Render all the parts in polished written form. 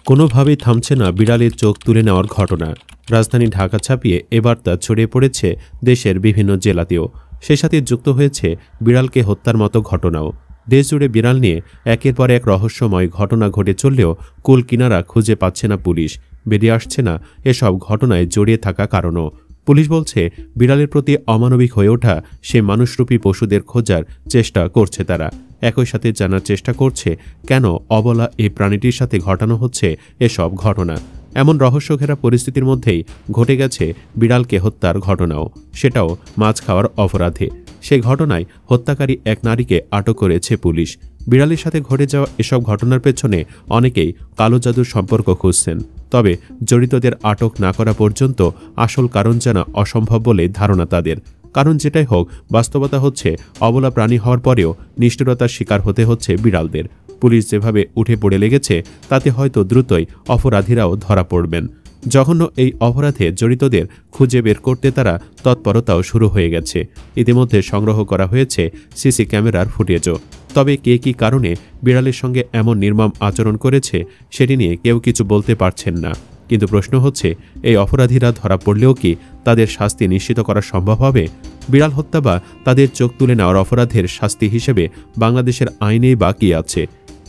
কোনোভাবেই থামছে না বিড়ালের চোখ তুলে নেওয়ার ঘটনা। রাজধানী ঢাকা ছাপিয়ে এবার তা ছড়িয়ে পড়েছে দেশের বিভিন্ন জেলাতেও। সে সাথে যুক্ত হয়েছে বিড়ালকে হত্যার মতো ঘটনাও। দেশজুড়ে বিড়াল নিয়ে একের পর এক রহস্যময় ঘটনা ঘটে চললেও কুল কিনারা খুঁজে পাচ্ছে না পুলিশ। বেরিয়ে আসছে না এসব ঘটনায় জড়িয়ে থাকা কারণও। পুলিশ বলছে বিড়ালের প্রতি অমানবিক হয়ে ওঠা সে মানুষরূপী পশুদের খোঁজার চেষ্টা করছে তারা। একই সাথে জানার চেষ্টা করছে কেন অবলা এই প্রাণীটির সাথে ঘটানো হচ্ছে এসব ঘটনা। এমন রহস্যঘেরা পরিস্থিতির মধ্যেই ঘটে গেছে বিড়ালকে হত্যার ঘটনাও, সেটাও মাছ খাওয়ার অপরাধে। সে ঘটনায় হত্যাকারী এক নারীকে আটক করেছে পুলিশ। বিড়ালের সাথে ঘটে যাওয়া এসব ঘটনার পেছনে অনেকেই কালো জাদুর সম্পর্ক খুঁজছেন। তবে জড়িতদের আটক না করা পর্যন্ত আসল কারণ জানা অসম্ভব বলে ধারণা তাদের। কারণ যেটাই হোক, বাস্তবতা হচ্ছে অবলা প্রাণী হওয়ার পরেও নিষ্ঠুরতার শিকার হতে হচ্ছে বিড়ালদের। পুলিশ যেভাবে উঠে পড়ে লেগেছে তাতে হয়তো দ্রুতই অপরাধীরাও ধরা পড়বেন। জঘন্য এই অপরাধে জড়িতদের খুঁজে বের করতে তারা তৎপরতাও শুরু হয়ে গেছে। ইতিমধ্যে সংগ্রহ করা হয়েছে সিসি ক্যামেরার ফুটেজও। তবে কে কী কারণে বিড়ালের সঙ্গে এমন নির্মম আচরণ করেছে সেটি নিয়ে কেউ কিছু বলতে পারছেন না। কিন্তু প্রশ্ন হচ্ছে, এই অপরাধীরা ধরা পড়লেও কি তাদের শাস্তি নিশ্চিত করা সম্ভব হবে? বিড়াল হত্যা বা তাদের চোখ তুলে নেওয়ার অপরাধের শাস্তি হিসেবে বাংলাদেশের আইনেই বা কি আছে?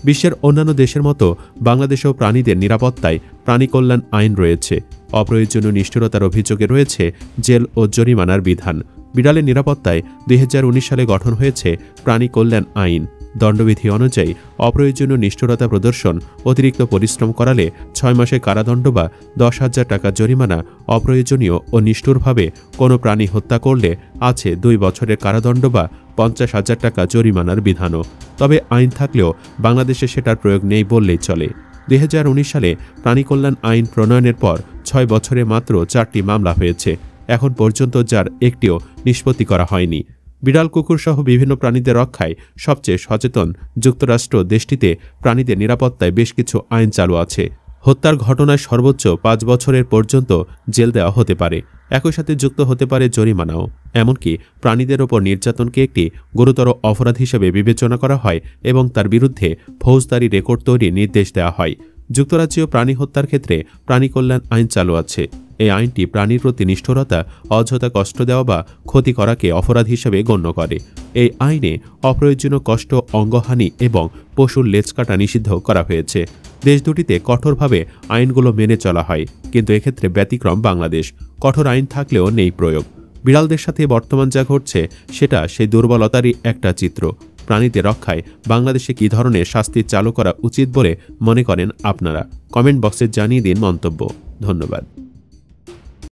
বিশ্বের অন্যান্য দেশের মতো বাংলাদেশেও প্রাণীদের নিরাপত্তায় প্রাণী কল্যাণ আইন রয়েছে। অপ্রয়োজনীয় নিষ্ঠুরতার অভিযোগে রয়েছে জেল ও জরিমানার বিধান। বিড়ালের নিরাপত্তায় 2019 সালে গঠন হয়েছে প্রাণী কল্যাণ আইন। দণ্ডবিধি অনুযায়ী অপ্রয়োজনীয় নিষ্ঠুরতা প্রদর্শন, অতিরিক্ত পরিশ্রম করালে 6 মাসের কারাদণ্ড বা 10,000 টাকা জরিমানা, অপ্রয়োজনীয় ও নিষ্ঠুরভাবে কোনো প্রাণী হত্যা করলে আছে 2 বছরের কারাদণ্ড বা 50,000 টাকা জরিমানার বিধানও। তবে আইন থাকলেও বাংলাদেশে সেটার প্রয়োগ নেই বললেই চলে। 2019 সালে প্রাণী কল্যাণ আইন প্রণয়নের পর 6 বছরে মাত্র 4টি মামলা হয়েছে। এখন পর্যন্ত যার একটিও নিষ্পত্তি করা হয়নি। বিড়াল, কুকুর সহ বিভিন্ন প্রাণীদের রক্ষায় সবচেয়ে সচেতন যুক্তরাষ্ট্র দেশটিতে প্রাণীদের নিরাপত্তায় বেশ কিছু আইন চালু আছে। হত্যার ঘটনায় সর্বোচ্চ 5 বছরের পর্যন্ত জেল দেওয়া হতে পারে। একই সাথে যুক্ত হতে পারে জরিমানাও। এমনকি প্রাণীদের ওপর নির্যাতনকে একটি গুরুতর অপরাধ হিসেবে বিবেচনা করা হয় এবং তার বিরুদ্ধে ফৌজদারি রেকর্ড তৈরির নির্দেশ দেওয়া হয়। যুক্তরাজ্যেও প্রাণী হত্যার ক্ষেত্রে প্রাণী কল্যাণ আইন চালু আছে। এই আইনটি প্রাণীর প্রতি নিষ্ঠুরতা, অযথা কষ্ট দেওয়া বা ক্ষতি করাকে অপরাধ হিসেবে গণ্য করে। এই আইনে অপ্রয়োজনীয় কষ্ট, অঙ্গহানি এবং পশুর লেজ কাটা নিষিদ্ধ করা হয়েছে। দেশ দুটিতে কঠোরভাবে আইনগুলো মেনে চলা হয়, কিন্তু এক্ষেত্রে ব্যতিক্রম বাংলাদেশ। কঠোর আইন থাকলেও নেই প্রয়োগ। বিড়ালদের সাথে বর্তমান যা ঘটছে সেটা সেই দুর্বলতারই একটা চিত্র। প্রাণীদের রক্ষায় বাংলাদেশে কী ধরনের শাস্তি চালু করা উচিত বলে মনে করেন আপনারা? কমেন্ট বক্সে জানিয়ে দিন মন্তব্য। ধন্যবাদ।